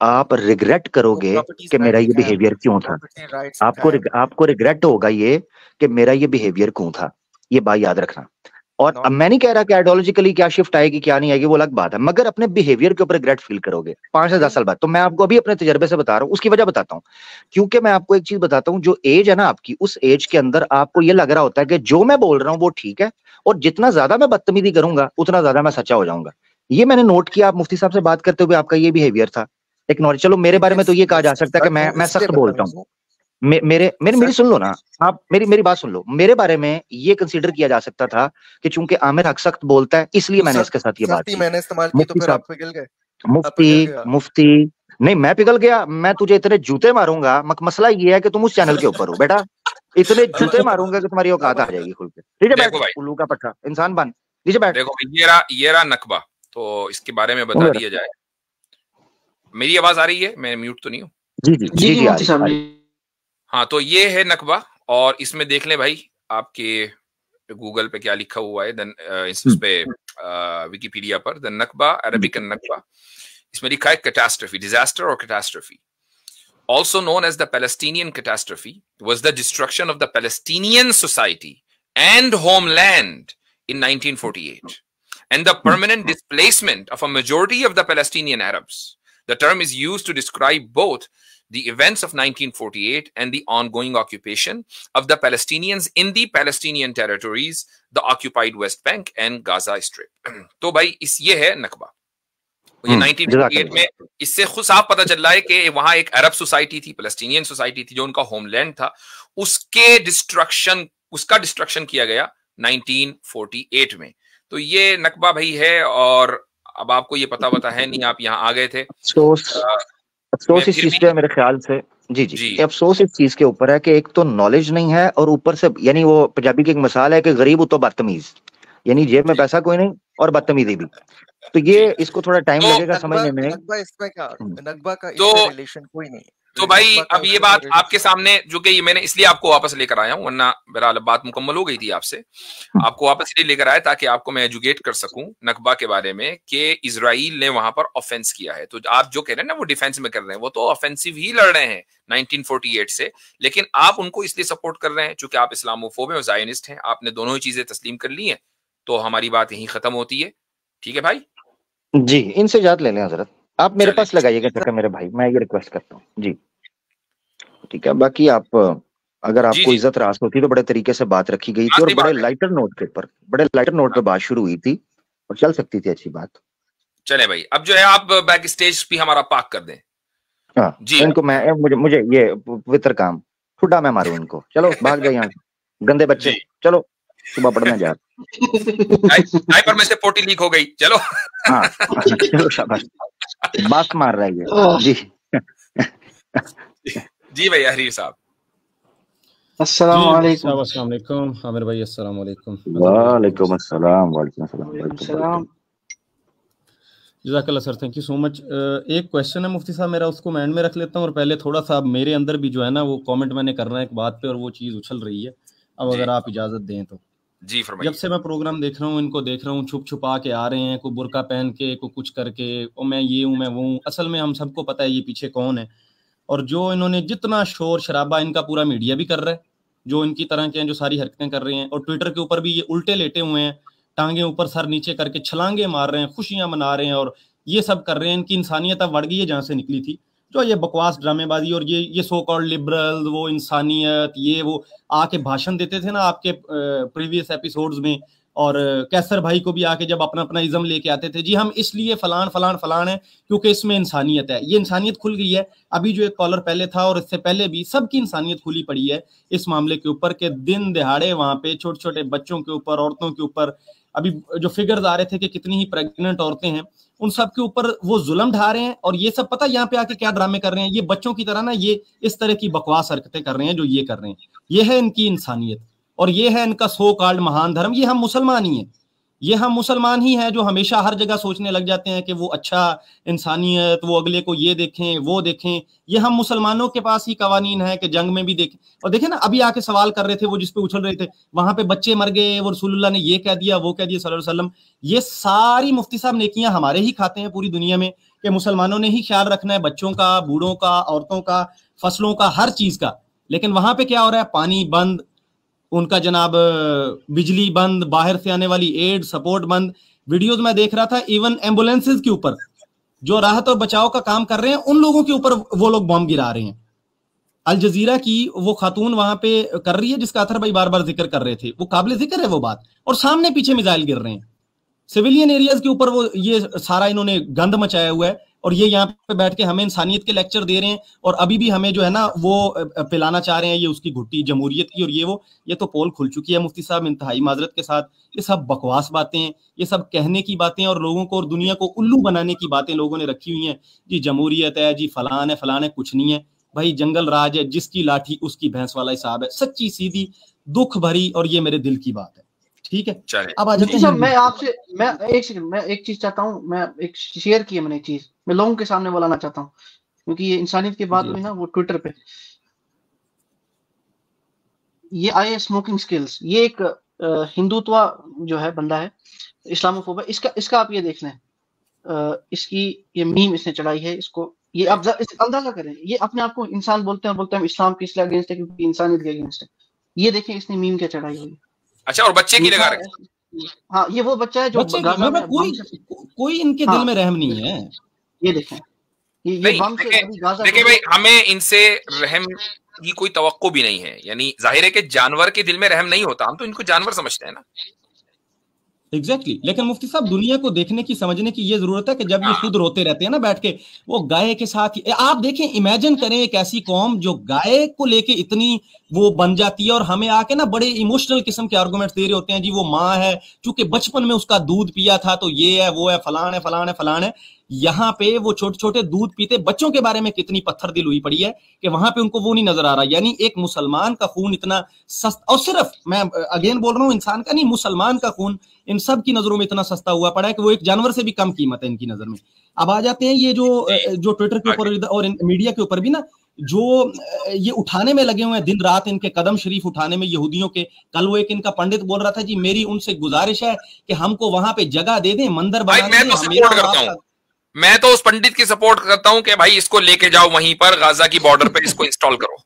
आप रिग्रेट करोगे कि मेरा ये बिहेवियर क्यों था। आपको रिग्रेट होगा ये कि मेरा ये बिहेवियर क्यों था। ये बात याद रखना। और अब मैं नहीं कह रहा कि आइडियोलॉजिकली क्या शिफ्ट आएगी क्या नहीं आएगी, वो अलग बात है, मगर अपने बिहेवियर के ऊपर रिग्रेट फील करोगे 5 से 10 साल बाद। तो मैं आपको अभी अपने तजर्बे से बता रहा हूँ, उसकी वजह बताता हूँ। क्योंकि मैं आपको एक चीज बताता हूँ, जो एज है ना आपकी, उस एज के अंदर आपको ये लग रहा होता है कि जो मैं बोल रहा हूँ वो ठीक है, और जितना ज्यादा मैं बदतमीजी करूंगा उतना ज्यादा मैं सच्चा हो जाऊंगा। ये मैंने नोट किया। आप मुफ्ती साहब से बात करते हुए आपका ये बिहेवियर था। एक नॉलेज, चलो मेरे बारे में तो ये कहा जा सकता है कि मैं सख्त बोलता हूँ। मेरी सुन लो ना, आप मेरी बात सुन लो। मेरे बारे में ये कंसीडर किया जा सकता था कि चूंकि आमिर हक सख्त बोलता है इसलिए मैंने इसके साथ ये बात की। मैंने इस्तेमाल की तो फिर आप पिघल गए। मुफ्ती नहीं, मैं पिघल गया? मैं तुझे इतने जूते मारूंगा। मसला ये है कि तुम उस चैनल के ऊपर हो बेटा, इतने जूते मारूंगा कि तुम्हारी औकात आ जाएगी खुल के। नीचे बैठ उल्लू का पट्टा, इंसान बन, नीचे बैठ। देखो ये रहा नकबा, तो इसके बारे में बता दिया जाए। मेरी आवाज आ रही है? मैं म्यूट तो नहीं हूँ? जी आ रही। हाँ, तो ये है नकबा, और इसमें देख लें भाई आपके गूगल पे क्या लिखा हुआ है, इस पे विकिपीडिया पर, द नकबा, अरबिक नकबा। इसमें लिखा है कैटास्ट्रफी, डिजास्टर और catastrophe, also known as the Palestinian catastrophe, was the destruction of the Palestinian society and homeland in 1948 and the permanent displacement of a majority of the Palestinian Arabs. The term is used to describe both the events of 1948 and the ongoing occupation of the Palestinians in the Palestinian territories, the occupied West Bank and Gaza Strip. तो भाई ये है नकबा। ये 1948 में, इससे खुद साफ पता चल रहा है कि वहां एक अरब सोसाइटी थी, पैलेस्टीनियन सोसाइटी थी, जो उनका होमलैंड था, उसका डिस्ट्रक्शन किया गया 1948 में। तो ये नकबा भाई है। और अब आपको ये पता है नहीं, आप यहाँ आ गए थे। अफसोस इस चीज पे मेरे ख्याल से जी अफसोस इस चीज के ऊपर है कि एक तो नॉलेज नहीं है, और ऊपर से यानी वो पंजाबी की एक मिसाल है कि गरीब तो बदतमीज, यानी जेब में पैसा कोई नहीं और बदतमीजी भी। तो ये इसको थोड़ा टाइम लगेगा समझने में। नकबा इसमें क्या, नकबा का इससे रिलेशन कोई नहीं। तो भाई अब ये बात आपके सामने, जो कि मैंने इसलिए आपको वापस लेकर आया हूं, वरना बहरहाल बात मुकम्मल हो गई थी आपसे। आपको वापस इसलिए लेकर आया ताकि आपको मैं एजुकेट कर सकूं नकबा के बारे में, कि इजराइल ने वहां पर ऑफेंस किया है। तो आप जो कह रहे हैं ना वो डिफेंस में कर रहे हैं, वो तो ऑफेंसिव ही लड़ रहे हैं 1948 से, लेकिन आप उनको इसलिए सपोर्ट कर रहे हैं क्योंकि आप इस्लामोफोब हैं और जायनिस्ट हैं। आपने दोनों ही चीजें तस्लीम कर ली हैं, तो हमारी बात यहीं खत्म होती है। ठीक है भाई जी, इनसे इजाजत ले लें हजरत, आप मेरे पास लगाइएगा चक्कर मेरे भाई, मैं ये रिक्वेस्ट करता हूँ जी। ठीक है, बाकी आप अगर आपको इज्जत रास होती तो बड़े तरीके से बात रखी गई थी, और बड़े लाइटर नोट के ऊपर, बड़े लाइटर नोट पे बात शुरू हुई थी और चल सकती थी अच्छी बात। चले भाई, अब जो है आप बैक स्टेज भी हमारा पाक कर दें। हाँ जी, इनको मैं मुझे ये पवित्र काम ठुड्डा मैं मारूं इनको। चलो भाग जाए यहाँ गंदे बच्चे, चलो सुबह पढ़ने जा। डायपर में से पोटी लीक हो गई, चलो। हाँ चलो शाबाश, बात मार रहा है जी। जी भाई हरीर साहब। अस्सलाम वालेकुम आमिर भाई। अस्सलाम वालेकुम। वालेकुम अस्सलाम। वालेकुम अस्सलाम। जज़ाकल्लाह sir, thank you so much. एक क्वेश्चन है मुफ्ती साहब मेरा, उसको मैं एंड में रख लेता हूँ, और पहले थोड़ा सा मेरे अंदर भी जो है ना वो कमेंट मैंने करना है एक बात पे, और वो चीज़ उछल रही है। अब अगर आप इजाज़त दें तो जी फरमाइए। जब से मैं प्रोग्राम देख रहा हूँ, इनको देख रहा हूँ, छुप छुपा के आ रहे हैं, कोई बुर्का पहन के, कोई कुछ करके, और मैं ये हूँ मैं वो हूँ। असल में हम सबको पता है ये पीछे कौन है, और जो इन्होंने जितना शोर शराबा इनका पूरा मीडिया भी कर रहा है, जो इनकी तरह के हैं, जो सारी हरकतें कर रहे हैं, और ट्विटर के ऊपर भी ये उल्टे लेटे हुए हैं, टांगे ऊपर सर नीचे करके छलांगे मार रहे हैं, खुशियां मना रहे हैं, और ये सब कर रहे हैं। इनकी इंसानियत अब बढ़ गई है जहाँ से निकली थी। जो ये बकवास ड्रामेबाजी और ये सो कॉल्ड लिबरल, वो इंसानियत, ये वो आके भाषण देते थे ना आपके प्रीवियस एपिसोड्स में, और कैसर भाई को भी आके जब अपना अपना इज्म लेके आते थे, जी हम इसलिए फलान फलान फलान है क्योंकि इसमें इंसानियत है। ये इंसानियत खुल गई है। अभी जो एक कॉलर पहले था और इससे पहले भी सबकी इंसानियत खुली पड़ी है इस मामले के ऊपर, के दिन दिहाड़े वहां पे छोटे छोटे बच्चों के ऊपर, औरतों के ऊपर, अभी जो फिगर्स आ रहे थे कि कितनी ही प्रेग्नेंट औरतें हैं, उन सब के ऊपर वो जुल्म ढा रहे हैं। और ये सब पता यहाँ पे आके क्या ड्रामे कर रहे हैं, ये बच्चों की तरह ना ये इस तरह की बकवास हरकतें कर रहे हैं जो ये कर रहे हैं। ये है इनकी इंसानियत, और ये है इनका सो कॉल्ड महान धर्म। ये हम मुसलमान ही हैं, ये हम मुसलमान ही हैं जो हमेशा हर जगह सोचने लग जाते हैं कि वो अच्छा इंसानियत, वो अगले को ये देखें वो देखें। ये हम मुसलमानों के पास ही कवानीन है कि जंग में भी देखें। और देखें ना, अभी आके सवाल कर रहे थे वो, जिसपे उछल रहे थे, वहां पे बच्चे मर गए, वो रसूलुल्लाह ने ये कह दिया वो कह दिया सल्लल्लाहु अलैहि वसल्लम। ये सारी मुफ्ती साहब नेकियां हमारे ही खाते हैं पूरी दुनिया में। कि मुसलमानों ने ही ख्याल रखना है बच्चों का, बूढ़ों का, औरतों का, फसलों का, हर चीज का। लेकिन वहां पे क्या हो रहा है, पानी बंद, उनका जनाब बिजली बंद, बाहर से आने वाली एड सपोर्ट बंद। वीडियोज में देख रहा था, इवन एम्बुलेंसेज के ऊपर जो राहत और बचाव का काम कर रहे हैं उन लोगों के ऊपर वो लोग बम गिरा रहे हैं। अल जजीरा की वो खातून वहां पे कर रही है जिसका अथर भाई बार बार जिक्र कर रहे थे, वो काबिल जिक्र है वो बात, और सामने पीछे मिसाइल गिर रहे हैं सिविलियन एरियाज के ऊपर। वो ये सारा इन्होंने गंद मचाया हुआ है, और ये यहाँ पे बैठ के हमें इंसानियत के लेक्चर दे रहे हैं, और अभी भी हमें जो है ना वो पिलाना चाह रहे हैं ये उसकी घुट्टी जमहूरियत की, और ये तो पोल खुल चुकी है मुफ्ती साहब, इंतहाई माजरत के साथ। ये सब बकवास बातें हैं, ये सब कहने की बातें और लोगों को और दुनिया को उल्लू बनाने की बातें लोगों ने रखी हुई हैं। जी जमहूरियत है, जी फलान है फलान है, कुछ नहीं है भाई, जंगल राज है, जिसकी लाठी उसकी भैंस वाला हिसाब है, सच्ची सीधी दुख भरी, और ये मेरे दिल की बात है। ठीक है, अब आ जाते हैं। मैं एक चीज चाहता हूँ, मैं एक शेयर की है मैंने एक चीज, मैं लोगों के सामने बोलाना चाहता हूँ, क्योंकि ये इंसानियत की बात हुई ना वो ट्विटर पे, ये आए स्मोकिंग स्किल्स, ये एक हिंदुत्व जो है बंदा है, इस्लामोफोब है, इसका आप ये देख लें, इसकी ये मीम इसने चढ़ाई है, इसको ये आप अंदाजा करें, ये अपने आप को इंसान बोलते हैं इस्लाम के इसलिए अगेंस्ट है क्योंकि इंसानियत के अगेंस्ट है। ये देखें इसने मीम क्या चढ़ाई हुई। अच्छा, और बच्चे की लगा रखे। हाँ, ये वो बच्चा है जो कोई इनके दिल में रहम नहीं है। ये देखें, ये बम से देखिए भाई, हमें इनसे रहम की कोई तवक्को भी नहीं है, यानी जाहिर है कि जानवर के दिल में रहम नहीं होता, हम तो इनको जानवर समझते हैं ना। एग्जैक्टली लेकिन मुफ्ती साहब दुनिया को देखने की, समझने की ये जरूरत है कि जब ये खुद रोते रहते हैं ना बैठ के, वो गाय के साथ ही, आप देखें, इमेजिन करें एक ऐसी कौम जो गाय को लेके इतनी वो बन जाती है, और हमें आके ना बड़े इमोशनल किस्म के आर्गुमेंट्स दे रहे होते हैं, जी वो माँ है, चूंकि बचपन में उसका दूध पिया था तो ये है वो है फलान है फलान है फलान है। यहाँ पे वो छोटे छोटे दूध पीते बच्चों के बारे में कितनी पत्थर दिल हुई पड़ी है कि वहां पे उनको वो नहीं नजर आ रहा। यानी एक मुसलमान का खून इतना सस्ता, और सिर्फ मैं अगेन बोल रहा हूँ इंसान का नहीं, मुसलमान का खून इन सब की नजरों में इतना सस्ता हुआ पड़ा है कि वो एक जानवर से भी कम कीमत है इनकी नजर में। अब आ जाते हैं ये जो ट्विटर के ऊपर और मीडिया के ऊपर भी ना जो ये उठाने में लगे हुए हैं दिन रात, इनके कदम शरीफ उठाने में यहूदियों के। कल वो एक इनका पंडित बोल रहा था, जी मेरी उनसे गुजारिश है कि हमको वहां पे जगह दे दें, मंदिर बना दें। मैं तो उस पंडित की सपोर्ट करता हूं कि भाई इसको लेके जाओ वहीं पर गाजा की बॉर्डर पे, इसको इंस्टॉल करो।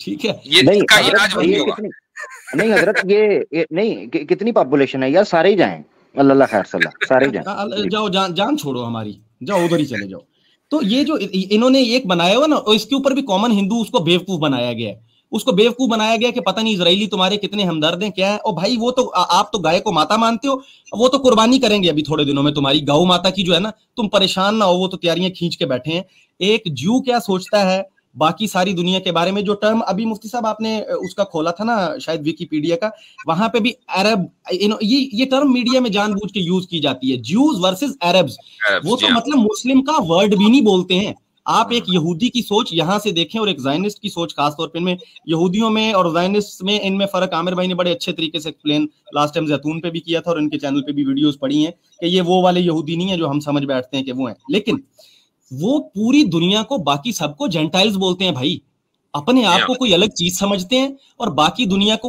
ठीक है, ये इसका इलाज वही होगा। नहीं हजरत, ये नहीं कितनी पॉपुलेशन है यार, सारे ही जाएं, अल्लाह खैर सल्ला, सारे जाएं। जाओ, जान छोड़ो हमारी, जाओ उधर ही चले जाओ। तो ये जो इन्होंने एक बनाया हुआ ना, और इसके ऊपर भी कॉमन हिंदू उसको बेवकूफ बनाया गया है, उसको बेवकूफ बनाया गया कि पता नहीं इजरायली तुम्हारे कितने हमदर्द हैं क्या है। और भाई वो तो आप तो गाय को माता मानते हो, वो तो कुर्बानी करेंगे अभी थोड़े दिनों में तुम्हारी गौ माता की जो है ना, तुम परेशान ना हो, वो तो तैयारियां खींच के बैठे हैं। एक ज्यू क्या सोचता है बाकी सारी दुनिया के बारे में, जो टर्म अभी मुफ्ती साहब आपने उसका खोला था ना शायद विकिपीडिया का, वहां पे भी अरब, ये टर्म मीडिया में जानबूझ के यूज की जाती है, ज्यूज वर्सेस अरब्स। वो तो मतलब मुस्लिम का वर्ड भी नहीं बोलते हैं। आप एक यहूदी की सोच यहां से देखें और एक ज़ायनिस्ट की सोच, खासतौर पर इनमें यहूदियों में और ज़ायनिस्ट में इनमें फर्क आमिर भाई ने बड़े अच्छे तरीके से एक्सप्लेन लास्ट टाइम जैतून पे भी किया था, और इनके चैनल पे भी वीडियोस पड़ी हैं कि ये वो वाले यहूदी नहीं है जो हम समझ बैठते हैं कि वो हैं। लेकिन वो पूरी दुनिया को, बाकी सबको जेंटाइल्स बोलते हैं भाई, अपने आप को कोई अलग चीज समझते हैं, और बाकी दुनिया को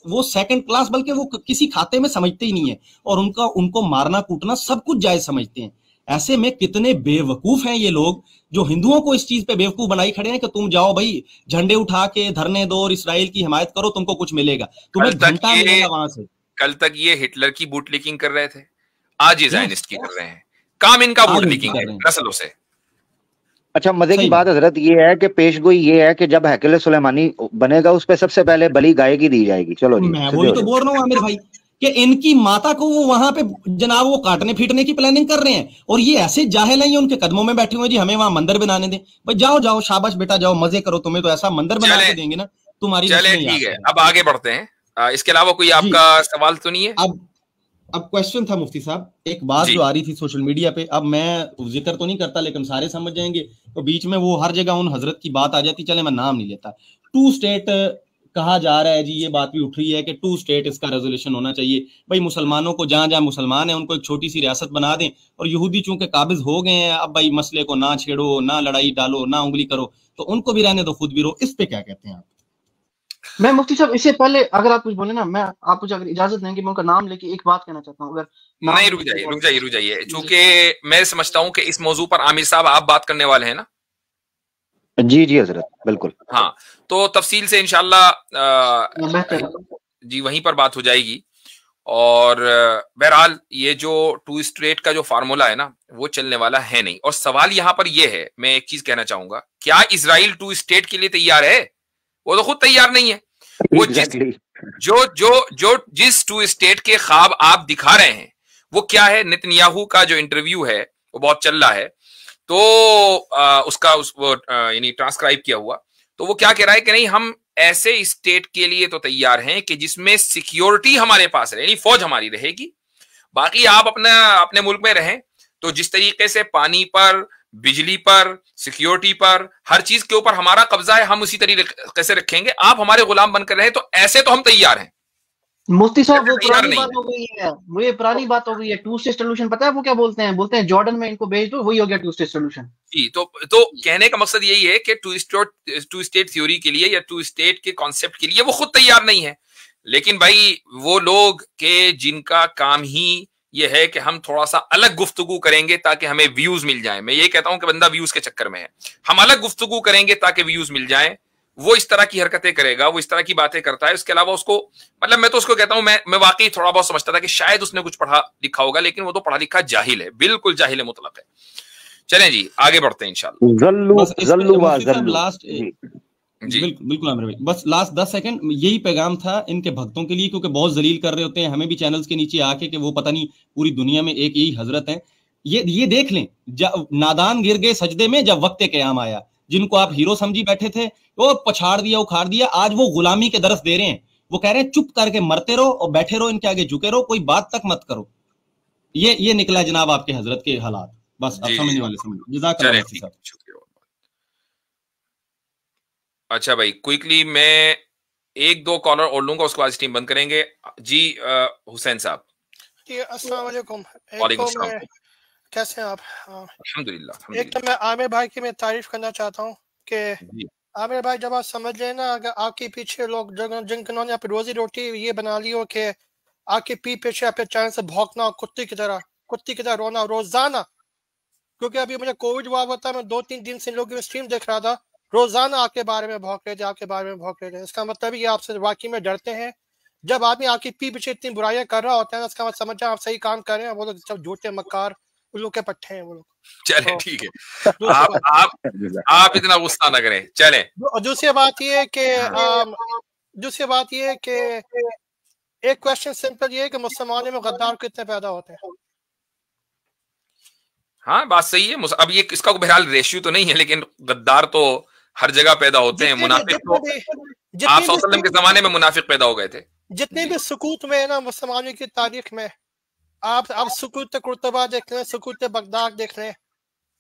वो सेकंड क्लास, बल्कि वो किसी खाते में समझते ही नहीं है, और उनको मारना कूटना सब कुछ जायज समझते हैं। ऐसे में कितने बेवकूफ हैं ये लोग जो हिंदुओं को इस चीज पे बेवकूफ बनाई खड़े हैं कि तुम जाओ भाई झंडे उठा के धरने दो और इसराइल की हिमायत करो, तुमको कुछ मिलेगा, तुम्हें घंटा मिलेगा वहां से। कल तक ये हिटलर की बूटलीकिंग कर रहे थे, आज ये ज़ायनिस्ट की कर रहे हैं। काम इनका बूटलीकिंग है नस्लों से। अच्छा, मजे की बात हजरत ये है कि पेशगोई ये है कि जब हैकल सुलेमानी बनेगा उस पे सबसे पहले बलि गाय की दी जाएगी। चलो जी, मैं वही तो बोल रहा हूँ आमिर भाई कि इनकी माता को वो वहां पे जनाब वो काटने पीटने की प्लानिंग कर रहे हैं, और ये ऐसे जाहिल हैं, ये उनके कदमों में बैठे हुए जी हमें वहां मंदिर बनाने दें। भाई जाओ जाओ, शाबाश बेटा जाओ, मजे करो, तुम्हें तो ऐसा मंदिर बना के देंगे ना तुम्हारी। चले ठीक है, अब आगे बढ़ते हैं। इसके अलावा कोई आपका सवाल तो नहीं है? अब क्वेश्चन था मुफ्ती साहब, एक बात जो आ रही थी सोशल मीडिया पे, अब मैं जिक्र तो नहीं करता लेकिन सारे समझ जाएंगे, तो बीच में वो हर जगह उन हजरत की बात आ जाती, चले मैं नाम नहीं लेता। 2 स्टेट कहा जा रहा है जी, ये बात भी उठ रही है कि 2 स्टेट इसका रेजोल्यूशन होना चाहिए। भाई मुसलमानों को जहां जहां मुसलमान है उनको एक छोटी सी रियासत बना दें, और यहूदी चूंकि काबिज हो गए हैं, अब भाई मसले को ना छेड़ो, ना लड़ाई डालो, ना उंगली करो, तो उनको भी रहने दो, खुद भी रहो। इस पे क्या कहते हैं आप? मैं मुफ्ती साहब इससे पहले अगर आप कुछ बोले ना, मैं आप मुझे अगर इजाजत देंगे मैं उनका नाम लेके एक बात कहना चाहता हूँ। अगर नहीं, रुक जाइए चूंकि मैं समझता हूँ कि इस मौजू पर आमिर साहब आप बात करने वाले हैं ना। जी जी हजरत, बिल्कुल। हाँ, तो तफसील से इंशाल्लाह जी वहीं पर बात हो जाएगी। और बहरहाल ये जो टू स्टेट का जो फार्मूला है ना वो चलने वाला है नहीं। और सवाल यहाँ पर ये है, मैं एक चीज कहना चाहूंगा, क्या इजराइल टू स्टेट के लिए तैयार है? वो तो खुद तैयार नहीं है। वो जिस टू स्टेट के ख्वाब आप दिखा रहे हैं वो क्या है? नेतन्याहू का जो इंटरव्यू है वो बहुत चल रहा है, तो उसका यानी ट्रांसक्राइब किया हुआ, तो वो क्या कह रहा है कि नहीं, हम ऐसे स्टेट के लिए तो तैयार हैं कि जिसमें सिक्योरिटी हमारे पास रहे, यानी फौज हमारी रहेगी, बाकी आप अपने मुल्क में रहें। तो जिस तरीके से पानी पर, बिजली पर, सिक्योरिटी पर, हर चीज के ऊपर हमारा कब्जा है, हम उसी तरीके से रखेंगे। आप हमारे गुलाम बनकर रहे, तो ऐसे तो हम तैयार हैं। मुफ्ती साहब वो पुरानी बात हो गई है, वो ये पुरानी बात हो गई है। टू स्टेट सोल्यूशन पता है वो क्या बोलते हैं? बोलते हैं जॉर्डन में इनको भेज दो, वही हो गया टू स्टेट सोल्यूशन। जी, तो कहने का मकसद यही है कि टू स्टेट थ्योरी के लिए या टू स्टेट के कॉन्सेप्ट के लिए वो खुद तैयार नहीं है। लेकिन भाई वो लोग के जिनका काम ही ये है कि हम थोड़ा सा अलग गुफ्तगू करेंगे ताकि हमें व्यूज मिल जाए। मैं ये कहता हूं कि बंदा व्यूज के चक्कर में है, हम अलग गुफ्तगू करेंगे ताकि व्यूज मिल जाए, वो इस तरह की हरकतें करेगा, वो इस तरह की बातें करता है। उसके अलावा उसको, मतलब मैं तो उसको कहता हूं, मैं वाकई थोड़ा बहुत समझता था कि शायद उसने कुछ पढ़ा लिखा होगा, लेकिन वो तो पढ़ा लिखा जाहिल है, बिल्कुल जाहिल है, मुतलक है। चलें जी आगे बढ़ते हैं इंशाल्लाह। लास्ट बिल्कुल आमिर भाई, बस लास्ट 10 सेकंड यही पैगाम था इनके भक्तों के लिए, क्योंकि बहुत जलील कर रहे होते हैं हमें भी चैनल्स के नीचे आके कि वो पता नहीं पूरी दुनिया में एक यही हजरत है। ये देख लें, नादान गिर गए सजदे में जब वक्त क़याम आया। जिनको आप हीरो समझी बैठे थे वो पछाड़ दिया, उखाड़ दिया, आज वो गुलामी के दरस दे रहे हैं। वो कह रहे हैं चुप करके मरते रहो और बैठे रहो, इनके आगे झुके रहो, कोई बात तक मत करो। ये निकला जनाब आपके हजरत के हालात। बस आप समझने वाले समझ। जज़ाकल्लाह। अच्छा भाई, क्विकली मैं एक दो कॉलर और लूंगा, उसके बाद स्ट्रीम बंद करेंगे। जी हुसैन साहब। जी अस्सलाम वालेकुम। वालेकुम सलाम। कैसे हैं आप? अल्हम्दुलिल्लाह। एक तो मैं आमिर भाई की मैं तारीफ करना चाहता हूँ कि आमिर भाई जब आप समझ लें ना, अगर आपके पीछे लोग जिन्होंने आप रोजी रोटी ये बना ली हो कि आपके पीछे आपके चैनल से भौंकना, कुत्ती की तरह रोना रोजाना, क्योंकि अभी मुझे कोविड हुआ होता है, मैं 2-3 दिन से लोगों की स्ट्रीम देख रहा था, रोजाना आपके बारे में भौंक रहे थे, आपके बारे में भौंक रहे थे। इसका मतलब ये आपसे वाकई में डरते हैं। जब आदमी आपकी पीछे इतनी बुराइयां कर रहा होता है, इसका मतलब समझ आप सही काम कर रहे हैं। वो लोग सब झूठे मक्कार उल्लू के पट्टे हैं वो लोग। चले ठीक है, आप इतना गुस्सा ना करें। चले दूसरी बात ये है कि एक क्वेश्चन सिंपल ये है कि मुसलमानों में गद्दार कितने पैदा होते हैं? हाँ बात सही है। अब ये इसका बहरहाल रेशियो तो नहीं है, लेकिन गद्दार तो हर जगह पैदा होते हैं। मुनाफिक तो आप सल्लल्लाहु अलैहि वसल्लम के जमाने में मुनाफिक पैदा हो गए थे। जितने भी सुकूत में ना मुसलमानों की तारीख में, आप सुकूत कुर्तबा देख लें, सुकूत बगदाद देख लें,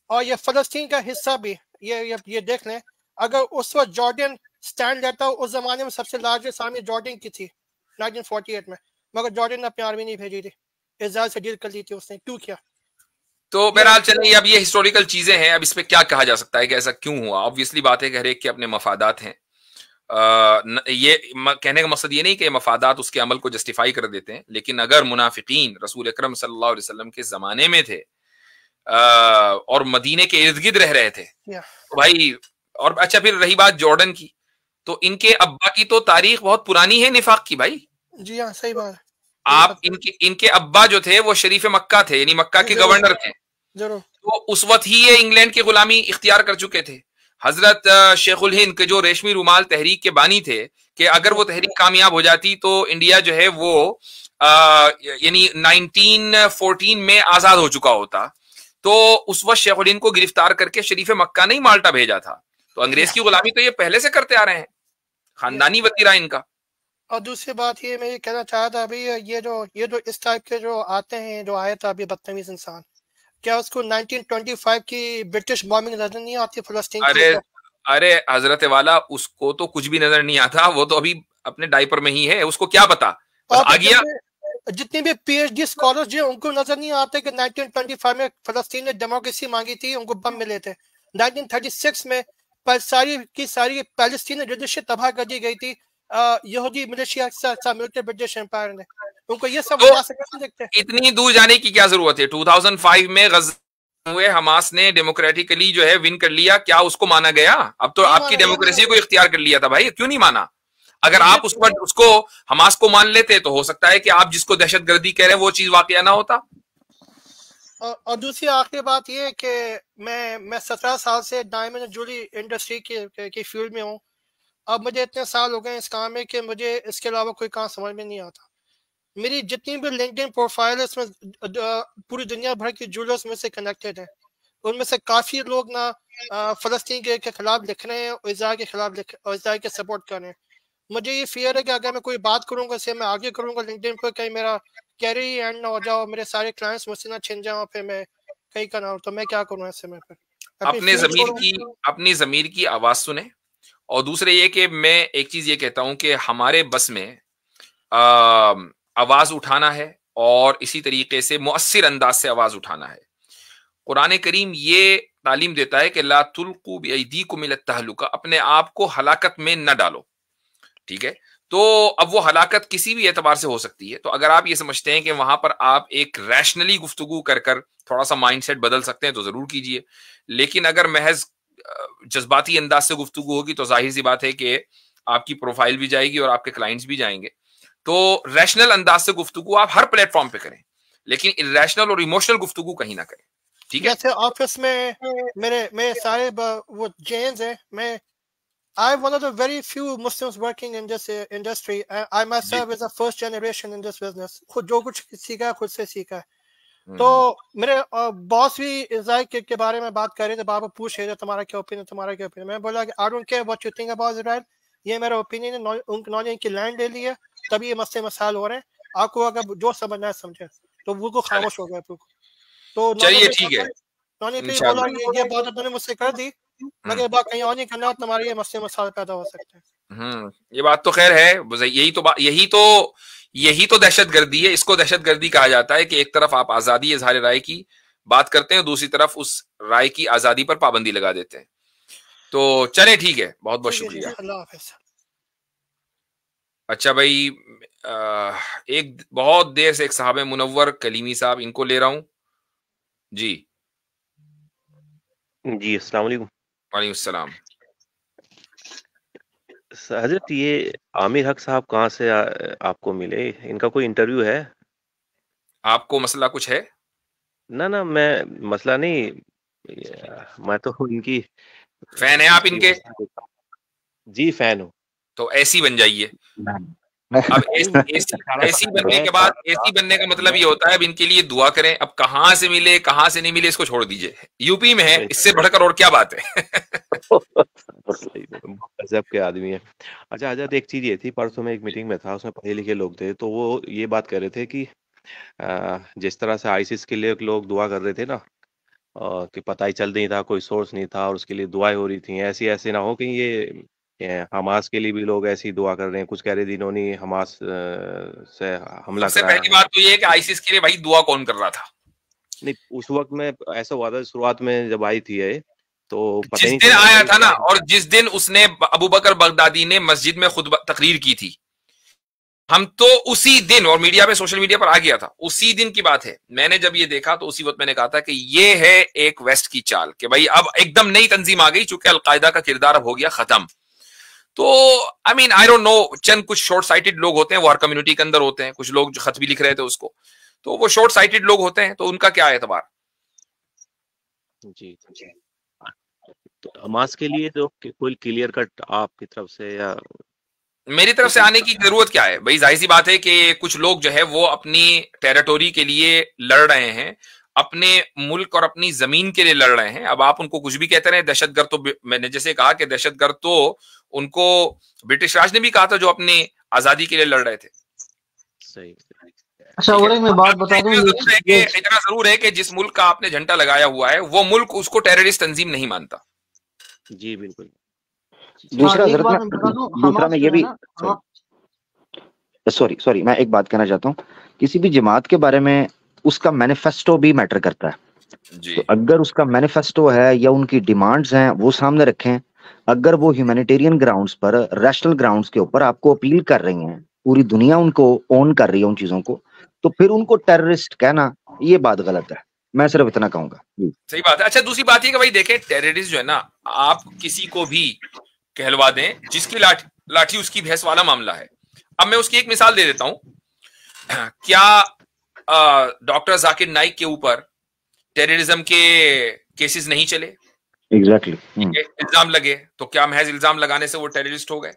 और ये फलस्तीन का हिस्सा भी ये देख लें। अगर उस वक्त जॉर्डन स्टैंड लेता, उस जमाने में सबसे लार्जेस्ट आर्मी जॉर्डन की थी 1948 में, मगर जॉर्डन ने अपनी आर्मी नहीं भेजी थी, इजराइल से डील कर ली थी उसने। क्यों किया? तो बहरहाल चलिए, अब ये हिस्टोरिकल चीजें हैं, अब इस पे क्या कहा जा सकता है कि ऐसा क्यों हुआ। ऑब्वियसली बात है कि हर एक के अपने मफादात हैं। ये कहने का मकसद ये नहीं कि मफादात उसके अमल को जस्टिफाई कर देते हैं, लेकिन अगर मुनाफिकीन रसूल अकरम सल्लल्लाहु अलैहि वसल्लम के जमाने में थे और मदीने के इर्द गिर्द रह रहे थे, तो भाई, और अच्छा फिर रही बात जॉर्डन की, तो इनके अब्बा की तो तारीख बहुत पुरानी है निफाक की भाई। जी हाँ, सही बात है। आप इनके अब्बा जो थे वो शरीफ मक्का थे, यानी मक्का के गवर्नर थे। तो उस वक्त ही ये इंग्लैंड की गुलामी इख्तियार कर चुके थे। हजरत शेखुल हिंद के जो रेशमी रुमाल तहरीक के बानी थे, कि अगर वो तहरीक कामयाब हो जाती तो इंडिया जो है वो यानी 1914 में आजाद हो चुका होता। तो उस वक्त शेखुल हिंद को गिरफ्तार करके शरीफ मक्का नहीं माल्टा भेजा था। तो अंग्रेज की गुलामी तो ये पहले से करते आ रहे हैं, खानदानी वतीरा इनका। और दूसरी बात ये मैं ये कहना चाह था अभी, ये जो इस टाइप के जो आते हैं, जो आया था अभी बदतमीज इंसान, क्या उसको 1925 की ब्रिटिश बॉम्बिंग नजर नहीं आती फलस्तीन की? अरे हजरत वाला, उसको तो कुछ भी नजर नहीं आता, वो तो अभी अपने डायपर में ही है, उसको क्या पता आ गया। जितने भी PhD स्कॉलर्स जो उनको नजर नहीं आते कि 1925 में फलस्तीन ने डेमोक्रेसी मांगी थी, उनको बम मिले थे। 1936 में सारी पैलेस्टीन लीडरशिप तबाह कर दी गई थी, यहूदी मिलिशिया के साथ मिलकर ब्रिटिश एम्पायर ने, उनको ये सब तो देखते। इतनी दूर जाने की क्या जरूरत है? 2005 में गज़ा हुए हमास ने डेमोक्रेटिकली जो है विन कर लिया, क्या उसको माना गया? अब तो आपकी डेमोक्रेसी को इख्तियार कर लिया था भाई, क्यों नहीं माना? अगर आप उसको हमास को मान लेते तो हो सकता है कि आप जिसको दहशतगर्दी कह रहे हैं वो चीज वाकया ना होता। और दूसरी आखिरी बात ये कि मैं 17 साल से डायमंड ज्वेलरी इंडस्ट्री की फील्ड में हूँ। अब मुझे इतने साल हो गए इस काम में कि मुझे इसके अलावा कोई काम समझ में नहीं आता। मेरी जितनी भी लिंक्डइन प्रोफाइल है उसमें पूरी दुनिया भर की ज्वेलर्स में से कनेक्टेड है। उनमें से काफी लोग ना फलस्तीन के खिलाफ लिख रहे हैं, इज़राइल के खिलाफ इज़राइल के सपोर्ट कर रहे हैं। मुझे ये फियर है कि अगर मैं कोई बात करूंगा इसे मैं आगे करूंगा लिंक्डइन पर, कहीं मेरा कैरियर एंड ना हो जाओ, मेरे सारे क्लाइंट्स मुझसे ना छिन जाओ, फिर मैं कहीं का ना हो, तो मैं क्या करूँ ऐसे में? फिर अपनी ज़मीर की आवाज सुने। और दूसरे ये कि मैं एक चीज ये कहता हूं कि हमारे बस में आवाज उठाना है और इसी तरीके से मुअस्सिर अंदाज से आवाज उठाना है। कुरान करीम ये तालीम देता है कि ला तुल्कू बिअयदीकुम इला तहलुका, अपने आप को हलाकत में न डालो। ठीक है, तो अब वो हलाकत किसी भी एतबार से हो सकती है। तो अगर आप ये समझते हैं कि वहां पर आप एक रैशनली गुफ्तगू कर थोड़ा सा माइंडसेट बदल सकते हैं तो जरूर कीजिए। लेकिन अगर महज जज्बाती अंदाज से गुफ्तगू होगी तो जाहिर सी बात है कि आपकी प्रोफाइल भी जाएगी और आपके क्लाइंट्स भी जाएंगे। तो रैशनल अंदाज से गुफ्तगू आप हर प्लेटफॉर्म पे करें, लेकिन इरेशनल और इमोशनल गुफ्तगू कहीं ना करें। ठीक है, जैसे ऑफिस में मेरे सारे वो जेन्स हैं, मैं I'm one of the very few Muslims working in this industry. I myself is a first generation in this business. खुद जो कुछ सीखा है खुद से सीखा है। तो मेरे बॉस भी इज़राइल के बारे में बात कर रहे थे, बाबा पूछ रहे थे तुम्हारा क्या ओपिनियन, मैं बोला कि I don't care what you think about Israel, ये मेरा ओपिनियन है। उन्होंने इनकी लैंड ले ली है तभी ये मसले मसाइल हो रहे हैं। आपको अगर जो समझना है समझे, तो वो खामोश हो गया। तो चलिए ठीक है, उन्होंने फिर बोला ये बात तुमने मुझसे कर दी, मगर बात कहीं और नहीं करना, तुम्हारे ये मसले मसाइल पैदा हो सकते हैं। ये बात तो खैर है, यही तो दहशतगर्दी है। इसको दहशतगर्दी कहा जाता है कि एक तरफ आप आजादी इजहार राय की बात करते हैं, दूसरी तरफ उस राय की आजादी पर पाबंदी लगा देते हैं। तो चले ठीक है, बहुत बहुत शुक्रिया। अल्लाह हाफ़िज़। अच्छा भाई, एक बहुत देर से एक साहब मुनव्वर कलीमी साहब, इनको ले रहा हूं जी। जी अस्सलाम वालेकुम। वालेकुम सलाम। हजरत, ये आमिर हक साहब कहाँ से आपको मिले? इनका कोई इंटरव्यू है? आपको मसला कुछ है? ना मैं मसला नहीं, मैं तो इनकी फैन है आप इनके? जी फैन हूँ। तो ऐसी बन जाइए। अब एसी बनने के बाद, एसी बनने का मतलब ये होता है अब इनके लिए दुआ करें। अब कहाँ से मिले कहाँ से नहीं मिले इसको छोड़ दीजिए, यूपी में है, इससे बढ़कर और क्या बात है। गजब के आदमी है। अच्छा हजरत, एक चीज ये थी, परसों में एक मीटिंग में था, उसमें पढ़े लिखे लोग थे, तो वो ये बात कर रहे थे कि जिस तरह से आईसिस के लिए लोग दुआ कर रहे थे ना, कि पता ही चल नहीं था, कोई सोर्स नहीं था और उसके लिए दुआएं हो रही थी, ऐसे ना हो कि ये हमास के लिए भी लोग ऐसी दुआ कर रहे हैं। कुछ कह रहे दिनों ने हमास से हमला सबसे पहली बात तो ये है कि आईसिस के लिए भाई दुआ कौन कर रहा था? नहीं, उस वक्त में ऐसा हुआ था, शुरुआत में जब आई थी ये, तो जिस दिन आया था ना, और जिस दिन उसने अबू बकर बगदादी ने मस्जिद में खुद तकरीर की थी, हम तो उसी दिन, और मीडिया पे, सोशल मीडिया पर आ गया था, उसी दिन की बात है। मैंने जब ये देखा तो उसी वक्त मैंने कहा था कि ये है एक वेस्ट की चाल, कि भाई अब एकदम नई तंजीम आ गई, चूंकि अलकायदा का किरदार अब हो गया खत्म। तो I mean I don't know, चंद कुछ शॉर्ट साइटेड लोग होते हैं, वो हर कम्युनिटी के अंदर होते हैं। कुछ लोग जो खत भी लिख रहे थे उसको, तो वो शॉर्ट साइटेड लोग होते हैं, तो उनका क्या एतबार। जी, तो हमास के लिए तो कोई क्लियर कट आपकी तरफ से या मेरी तरफ से आने की जरूरत क्या है भाई? जाहिर सी बात है कि कुछ लोग जो है वो अपनी टेरिटोरी के लिए लड़ रहे हैं, अपने मुल्क और अपनी जमीन के लिए लड़ रहे हैं। अब आप उनको कुछ भी कहते रहे, दहशतगर्द तो मैंने जैसे कहा कि दहशतगर्द तो उनको ब्रिटिश राज ने भी कहा था जो अपनी आजादी के लिए लड़ रहे थे। सही। अच्छा, और मैं बात बता दूं, इतना जरूर है कि जिस मुल्क का आपने झंडा लगाया हुआ है वो मुल्क उसको टेररिस्ट तंजीम नहीं मानता। जी बिल्कुल। दूसरा मैं ये भी सॉरी मैं एक बात कहना चाहता हूँ, किसी भी जमात के बारे में उसका मैनिफेस्टो भी मैटर करता है। तो अगर उसका मैनिफेस्टो है या उनकी डिमांड्स हैं वो सामने रखें, अगर वो ह्यूमैनिटेरियन ग्राउंड्स पर, रैशनल ग्राउंड्स के ऊपर आपको अपील कर रही हैं, पूरी दुनिया उनको ओन कर रही है उन चीजों को, तो फिर उनको टेररिस्ट कहना ये बात गलत है। मैं सिर्फ इतना कहूंगा। सही बात है। अच्छा, दूसरी बात ये कि भाई देखें, टेररिस्ट जो है ना, आप किसी को भी कहलवा दें, जिसकी लाठी उसकी भैंस वाला मामला है। अब मैं उसकी एक मिसाल दे देता हूं। क्या डॉक्टर जाकिर नाइक के ऊपर टेररिज्म के केसेस नहीं चले? एग्जैक्टली। इल्जाम लगे, तो क्या महज इल्जाम लगाने से वो टेररिस्ट हो गए?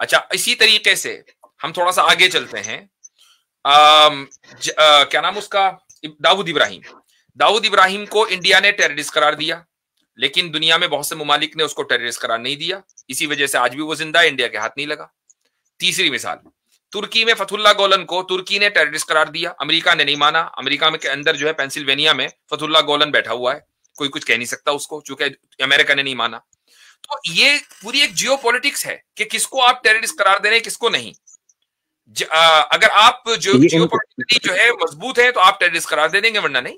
अच्छा, इसी तरीके से हम थोड़ा सा आगे चलते हैं। क्या नाम उसका, दाऊद इब्राहिम को इंडिया ने टेररिस्ट करार दिया, लेकिन दुनिया में बहुत से मुमालिक ने उसको टेररिस्ट करार नहीं दिया। इसी वजह से आज भी वो जिंदा है, इंडिया के हाथ नहीं लगा। तीसरी मिसाल, तुर्की में फतहुल्लाह गोलन को तुर्की ने टेररिस्ट करार दिया, अमेरिका ने नहीं माना। अमेरिका में के अंदर जो है पेंसिल्वेनिया में फतहुल्लाह गोलन बैठा हुआ है, कोई कुछ कह नहीं सकता उसको, चूंकि अमेरिका ने नहीं माना। तो ये पूरी एक जियोपॉलिटिक्स है कि किसको आप टेररिस्ट करार दे रहे हैं, किसको नहीं। अगर आप जियोपॉलिटिकली जो है मजबूत है तो आप टेररिस्ट करार दे देंगे, वरना नहीं।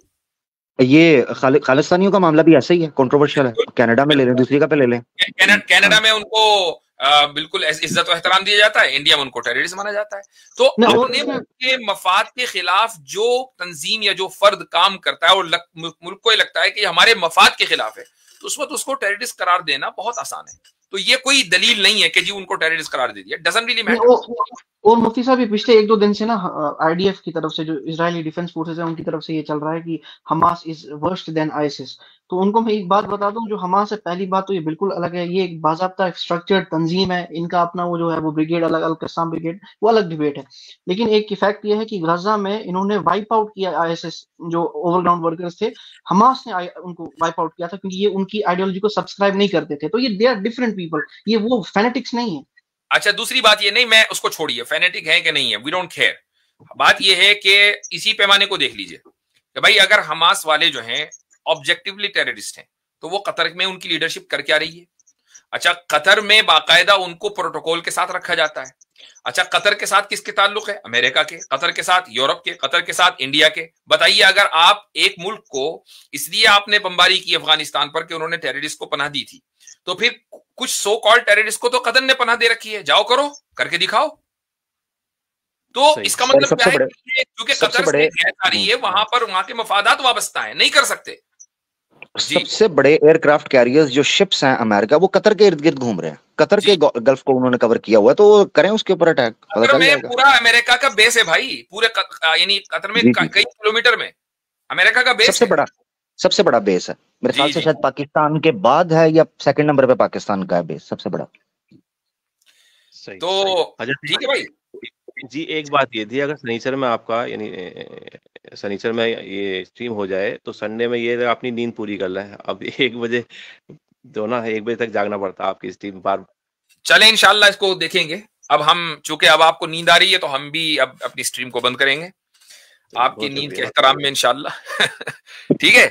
ये खालिस्तानियों का मामला भी ऐसा ही है, कंट्रोवर्शियल है। कनाडा में ले लें, दूसरी का पे ले लें। कनाडा में उनको बिल्कुल इज्जत और एहतराम दिया जाता है, इंडिया में उनको टेररिस्ट माना जाता है। तो अपने मुल्क के मफाद के खिलाफ जो तंजीम या जो फर्द काम करता है और मुल्क को लगता है कि हमारे मफाद के खिलाफ है, तो उस वक्त उसको टेररिस्ट करार देना बहुत आसान है। तो ये कोई दलील नहीं है कि जी उनको टेररिस्ट करार दे दिया, डजंट रियली मैटर। और मुफ्ती साहब, ये पिछले 1-2 दिन से ना आईडीएफ की तरफ से, जो इजरायली डिफेंस फोर्सेस है, उनकी तरफ से ये चल रहा है कि Hamas is worst then ISIS. तो उनको मैं एक बात बता दूं, जो हमास है, पहली बात तो ये बिल्कुल अलग है, ये एक बाज़ाब्ता स्ट्रक्चर्ड तंजीम है। इनका अपना वो जो है वो ब्रिगेड अलग, अल-कस्साम ब्रिगेड, वो अलग डिबेट है। लेकिन एक फैक्ट ये है कि गजा में इन्होंने वाइप आउट किया आईएसएस, जो ओवरग्राउंड वर्कर्स थे। हमास ने उनको वाइप आउट किया था क्योंकि ये उनकी आइडियोलॉजी को सब्सक्राइब नहीं करते थे। तो ये दे आर डिफरेंट पीपल, ये वो फैनेटिक्स नहीं है। अच्छा, दूसरी बात ये नहीं, मैं उसको छोड़िए, फेनेटिक है कि नहीं है, वी डोंट केयर। बात ये है कि इसी पैमाने को देख लीजिए कि भाई अगर हमास वाले जो हैं ऑब्जेक्टिवली टेररिस्ट हैं, तो वो कतर में उनकी लीडरशिप कर क्या रही है? अच्छा, कतर में बाकायदा उनको प्रोटोकॉल के साथ रखा जाता है। अच्छा, कतर के साथ किसके ताल्लुक है? अमेरिका के। कतर के साथ यूरोप के। कतर के साथ इंडिया के। बताइए, अगर आप एक मुल्क को इसलिए आपने बमबारी की अफगानिस्तान पर कि उन्होंने टेररिस्ट को पनाह दी थी, तो फिर कुछ सो कॉल्ड टेररिस्ट को तो कतर ने पनाह दे रखी है, जाओ करो, करके दिखाओ। तो इसका मतलब क्या है? क्योंकि कतर से गैस आ रही है, वहां पर वहां के मफादात वाबस्ता है, नहीं कर सकते। सबसे बड़े एयरक्राफ्ट कैरियर्स जो शिप्स हैं अमेरिका, वो कतर के इर्द गिर्द घूम रहे हैं। कतर के गल्फ को उन्होंने कवर किया हुआ है, तो करें उसके ऊपर अटैक। कतर में पूरा अमेरिका का बेस है भाई, पूरे यानी कतर में कई किलोमीटर में अमेरिका का बेस सबसे बड़ा बेस है। मेरे ख्याल से शायद पाकिस्तान के बाद है, या सेकंड नंबर पे पाकिस्तान का है बेस, सबसे बड़ा। तो ठीक है भाई जी। एक बात ये थी, अगर सनीचर में आपका यानी सनीचर में ये स्ट्रीम हो जाए, तो संडे में ये अपनी नींद पूरी कर लें। अब 1 बजे तो ना, 1 बजे तक जागना पड़ता है आपकी स्ट्रीम बार। चले, इंशाल्लाह इसको देखेंगे। अब हम चूंकि अब आपको नींद आ रही है, तो हम भी अब अपनी स्ट्रीम को बंद करेंगे आपकी नींद के एहतराम में, इंशाल्लाह। ठीक है,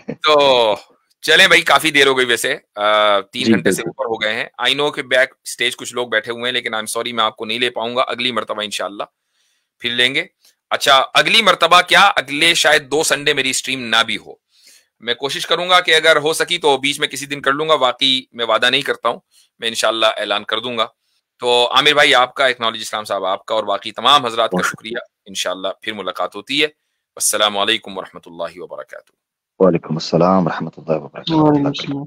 तो चले भाई, काफी देर हो गई वैसे, 3 घंटे से ऊपर हो गए हैं। आई नो कि बैक स्टेज कुछ लोग बैठे हुए हैं, लेकिन आई एम सॉरी, मैं आपको नहीं ले पाऊंगा। अगली मर्तबा इंशाल्लाह फिर लेंगे। अच्छा, अगली मर्तबा क्या, अगले शायद 2 संडे मेरी स्ट्रीम ना भी हो। मैं कोशिश करूंगा कि अगर हो सकी तो बीच में किसी दिन कर लूंगा, बाकी मैं वादा नहीं करता हूं, मैं इंशाल्लाह ऐलान कर दूंगा। तो आमिर भाई आपका, एक्नॉलेज इस्लाम साहब आपका, और बाकी तमाम हजरात का शुक्रिया। इंशाल्लाह फिर मुलाकात होती है। अस्सलाम वालेकुम व रहमतुल्लाहि व बरकातुहू। वालेकुम अस्सलाम व रहमतुल्लाहि व बरकातुहू।